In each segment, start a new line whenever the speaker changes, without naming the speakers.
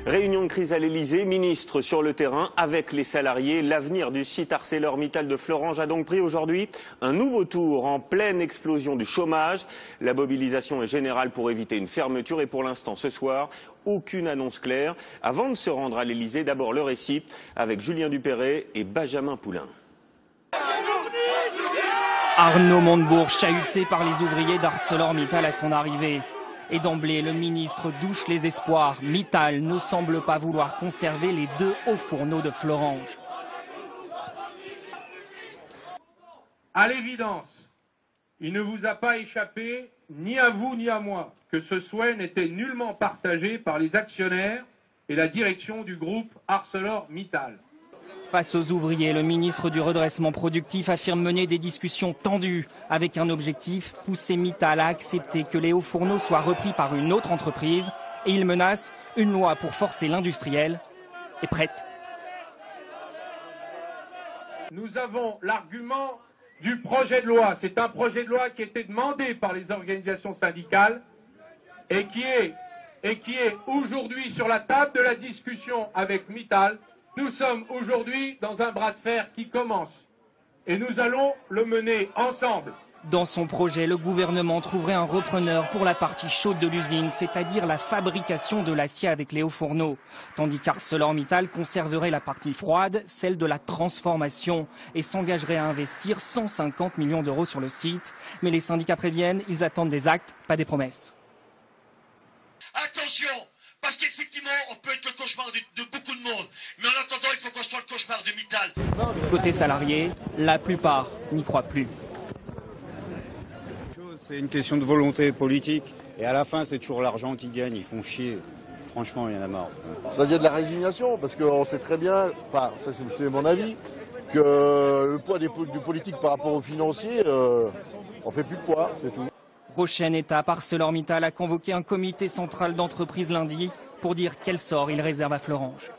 Réunion de crise à l'Elysée, ministre sur le terrain avec les salariés. L'avenir du site ArcelorMittal de Florange a donc pris aujourd'hui un nouveau tour en pleine explosion du chômage. La mobilisation est générale pour éviter une fermeture et pour l'instant ce soir, aucune annonce claire. Avant de se rendre à l'Elysée, d'abord le récit avec Julien Dupéret et Benjamin Poulain.
Arnaud Montebourg chahuté par les ouvriers d'ArcelorMittal à son arrivée. Et d'emblée, le ministre douche les espoirs. Mittal ne semble pas vouloir conserver les deux hauts fourneaux de Florange.
À l'évidence, il ne vous a pas échappé, ni à vous ni à moi, que ce souhait n'était nullement partagé par les actionnaires et la direction du groupe ArcelorMittal.
Face aux ouvriers, le ministre du redressement productif affirme mener des discussions tendues avec un objectif, pousser Mittal à accepter que les hauts fourneaux soient repris par une autre entreprise et il menace une loi pour forcer l'industriel est prête.
Nous avons l'argument du projet de loi. C'est un projet de loi qui a été demandé par les organisations syndicales et qui est aujourd'hui sur la table de la discussion avec Mittal. Nous sommes aujourd'hui dans un bras de fer qui commence et nous allons le mener ensemble.
Dans son projet, le gouvernement trouverait un repreneur pour la partie chaude de l'usine, c'est-à-dire la fabrication de l'acier avec les hauts fourneaux, tandis qu'ArcelorMittal conserverait la partie froide, celle de la transformation, et s'engagerait à investir 150 millions d'euros sur le site. Mais les syndicats préviennent, ils attendent des actes, pas des promesses.
Attention, parce qu'effectivement, on peut être le cauchemar de beaucoup de monde. Mais en attendant, il faut qu'on soit le cauchemar de Mittal.
Côté salarié, la plupart n'y croient plus.
C'est une question de volonté politique. Et à la fin, c'est toujours l'argent qui gagne. Ils font chier. Franchement, il y en a marre.
Ça vient de la résignation, parce qu'on sait très bien, enfin, ça c'est mon avis, que le poids du politique par rapport aux financiers, on fait plus de poids, c'est tout.
Prochaine étape, ArcelorMittal a convoqué un comité central d'entreprise lundi pour dire quel sort il réserve à Florange.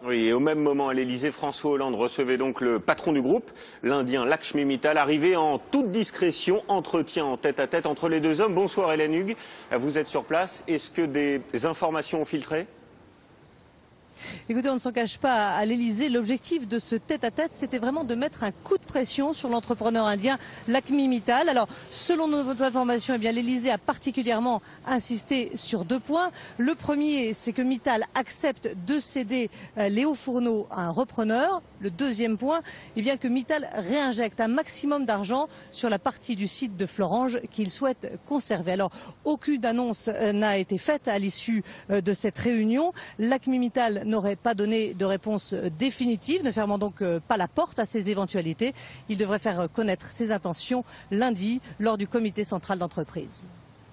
Oui, et au même moment à l'Elysée, François Hollande recevait donc le patron du groupe, l'Indien Lakshmi Mittal, arrivé en toute discrétion, entretien en tête-à-tête entre les deux hommes. Bonsoir Hélène Hugues, vous êtes sur place. Est-ce que des informations ont filtré ?
Écoutez, on ne s'en cache pas à l'Elysée. L'objectif de ce tête-à-tête, c'était vraiment de mettre un coup de pression sur l'entrepreneur indien Lakshmi Mittal. Alors, selon nos informations, eh bien, l'Elysée a particulièrement insisté sur deux points. Le premier, c'est que Mittal accepte de céder les hauts fourneaux à un repreneur. Le deuxième point, eh bien, que Mittal réinjecte un maximum d'argent sur la partie du site de Florange qu'il souhaite conserver. Alors, aucune annonce n'a été faite à l'issue de cette réunion. Lakshmi Mittal n'aurait pas donné de réponse définitive, ne fermant donc pas la porte à ces éventualités. Il devrait faire connaître ses intentions lundi lors du comité central d'entreprise.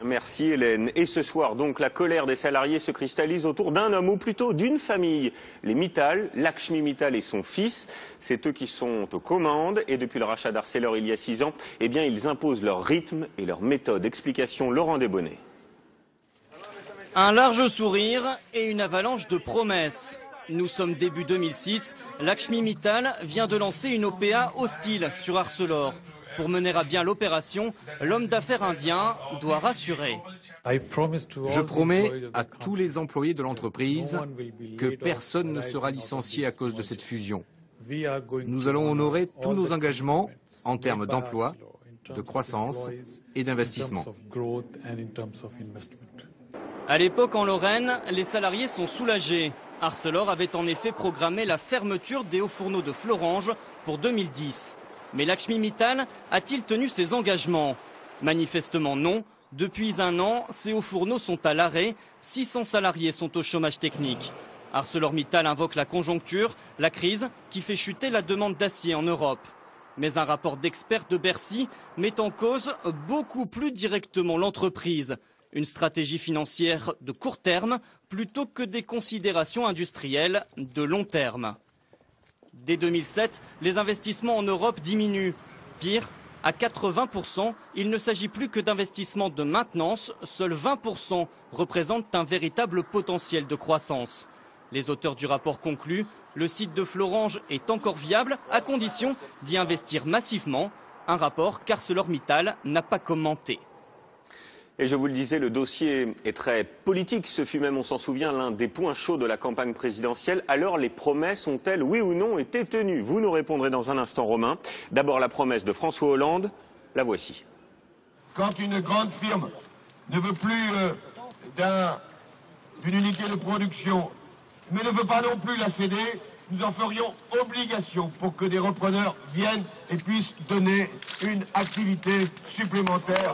Merci Hélène. Et ce soir, donc, la colère des salariés se cristallise autour d'un homme, ou plutôt d'une famille. Les Mittal, Lakshmi Mittal et son fils, c'est eux qui sont aux commandes. Et depuis le rachat d'Arcelor il y a 6 ans, eh bien, ils imposent leur rythme et leur méthode. Explication Laurent Desbonnets.
Un large sourire et une avalanche de promesses. Nous sommes début 2006. Lakshmi Mittal vient de lancer une OPA hostile sur Arcelor. Pour mener à bien l'opération, l'homme d'affaires indien doit rassurer.
Je promets à tous les employés de l'entreprise que personne ne sera licencié à cause de cette fusion. Nous allons honorer tous nos engagements en termes d'emploi, de croissance et d'investissement.
À l'époque, en Lorraine, les salariés sont soulagés. Arcelor avait en effet programmé la fermeture des hauts fourneaux de Florange pour 2010. Mais Lakshmi Mittal a-t-il tenu ses engagements? Manifestement non. Depuis 1 an, ces hauts fourneaux sont à l'arrêt. 600 salariés sont au chômage technique. ArcelorMittal invoque la conjoncture, la crise qui fait chuter la demande d'acier en Europe. Mais un rapport d'experts de Bercy met en cause beaucoup plus directement l'entreprise. Une stratégie financière de court terme plutôt que des considérations industrielles de long terme. Dès 2007, les investissements en Europe diminuent. Pire, à 80%, il ne s'agit plus que d'investissements de maintenance. Seuls 20% représentent un véritable potentiel de croissance. Les auteurs du rapport concluent, le site de Florange est encore viable à condition d'y investir massivement. Un rapport qu'ArcelorMittal n'a pas commenté.
Et je vous le disais, le dossier est très politique. Ce fut même, on s'en souvient, l'un des points chauds de la campagne présidentielle. Alors, les promesses ont-elles, oui ou non, été tenues? Vous nous répondrez dans un instant, Romain. D'abord, la promesse de François Hollande. La voici.
Quand une grande firme ne veut plus d'une unité de production, mais ne veut pas non plus la céder, nous en ferions obligation pour que des repreneurs viennent et puissent donner une activité supplémentaire.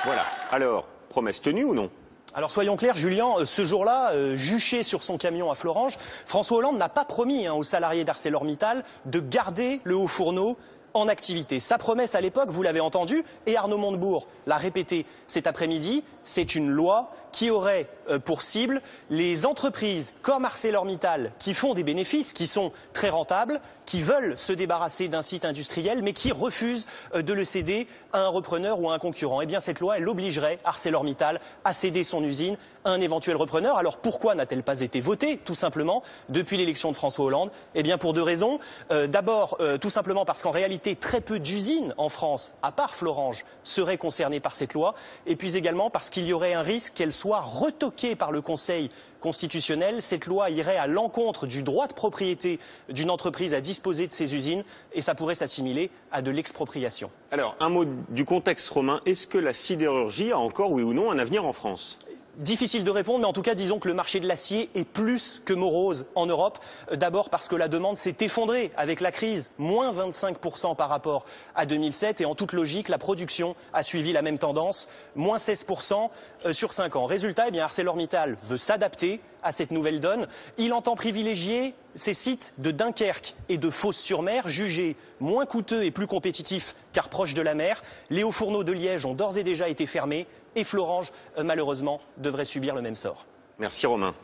Voilà. Alors, promesse tenue ou non?
Alors soyons clairs, Julien, ce jour-là, juché sur son camion à Florange, François Hollande n'a pas promis aux salariés d'ArcelorMittal de garder le Haut-Fourneau en activité. Sa promesse à l'époque, vous l'avez entendu, et Arnaud Montebourg l'a répété cet après-midi, c'est une loi qui aurait pour cible les entreprises comme ArcelorMittal qui font des bénéfices, qui sont très rentables, qui veulent se débarrasser d'un site industriel mais qui refusent de le céder à un repreneur ou à un concurrent. Eh bien cette loi, elle obligerait ArcelorMittal à céder son usine à un éventuel repreneur. Alors pourquoi n'a-t-elle pas été votée, tout simplement, depuis l'élection de François Hollande? Eh bien pour deux raisons. D'abord, tout simplement parce qu'en réalité, très peu d'usines en France, à part Florange, seraient concernées par cette loi. Et puis également parce qu'il y aurait un risque qu'elle soit retoquée par le Conseil constitutionnel. Cette loi irait à l'encontre du droit de propriété d'une entreprise à disposer de ses usines et ça pourrait s'assimiler à de l'expropriation.
Alors, un mot du contexte, Romain. Est-ce que la sidérurgie a encore, oui ou non, un avenir en France?
Difficile de répondre, mais en tout cas, disons que le marché de l'acier est plus que morose en Europe. D'abord parce que la demande s'est effondrée avec la crise, moins 25% par rapport à 2007. Et en toute logique, la production a suivi la même tendance, moins 16% sur 5 ans. Résultat, eh bien, ArcelorMittal veut s'adapter à cette nouvelle donne. Il entend privilégier ces sites de Dunkerque et de Fos-sur-Mer, jugés moins coûteux et plus compétitifs car proches de la mer. Les hauts-fourneaux de Liège ont d'ores et déjà été fermés et Florange, malheureusement, devrait subir le même sort.
Merci Romain.